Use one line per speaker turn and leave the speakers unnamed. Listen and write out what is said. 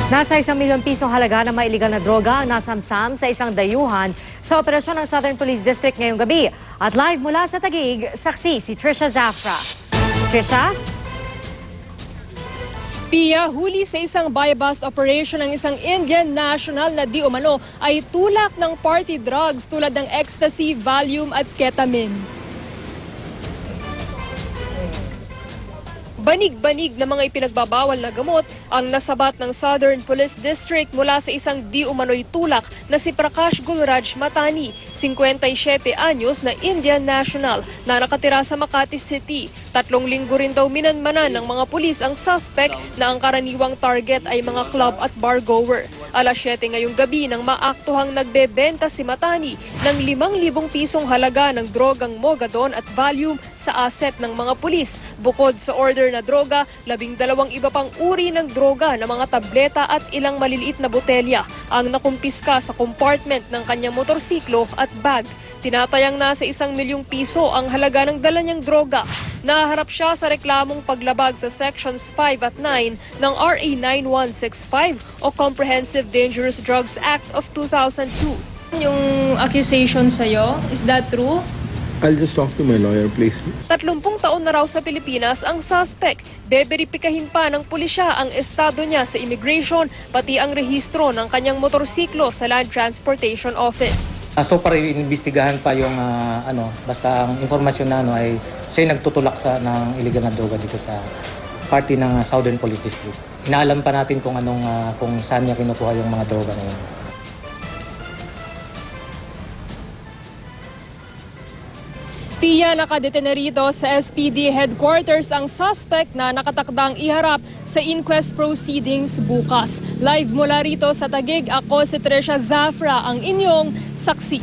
Nasa 1 milyong pisong halaga ng mga iligal na droga ang nasamsam sa isang dayuhan sa operasyon ng Southern Police District ngayong gabi. At live mula sa Taguig, saksi si Trisha Zafra. Trisha?
Pia, huli sa isang buy-bust operation ng isang Indian national na di umano ay tulak ng party drugs tulad ng ecstasy, Valium at ketamine. Banig-banig na mga ipinagbabawal na gamot ang nasabat ng Southern Police District mula sa isang di umano'y tulak na si Prakash Gulraj Matani, 57 anyos na Indian national na nakatira sa Makati City. 3 linggo rin daw minanmanan ng mga pulis ang suspect na ang karaniwang target ay mga club at bar goer. Alas 7 ngayong gabi nang maaktuhang nagbebenta si Matani ng 5,000 pisong halaga ng drogang Mogadon at Valium sa asset ng mga pulis. Bukod sa order na droga, 12 iba pang uri ng droga na mga tableta at ilang maliliit na botelya ang nakumpiska sa compartment ng kanyang motorsiklo at bag. Tinatayang nasa 1 milyong piso ang halaga ng dala niyang droga. Naharap siya sa reklamong paglabag sa Sections 5 at 9 ng RA 9165 o Comprehensive Dangerous Drugs Act of 2002.
Yung accusation sa'yo, is that true?
I'll just talk to my lawyer, please.
30 taon na raw sa Pilipinas ang suspect. Beberipikahin pa ng pulisya ang estado niya sa immigration, pati ang rehistro ng kanyang motorsiklo sa Land Transportation Office.
So far, inimbestigahan pa yung basta ang informasyon na ay siya nagtutulak ng illegal na droga dito sa party ng Southern Police District. Inaalam pa natin kung saan niya kinukuha yung mga droga na yun.
Pia, nakadetena rito sa SPD headquarters ang suspect na nakatakdang iharap sa inquest proceedings bukas. Live mula rito sa Taguig, ako si Trisha Zafra, ang inyong saksi.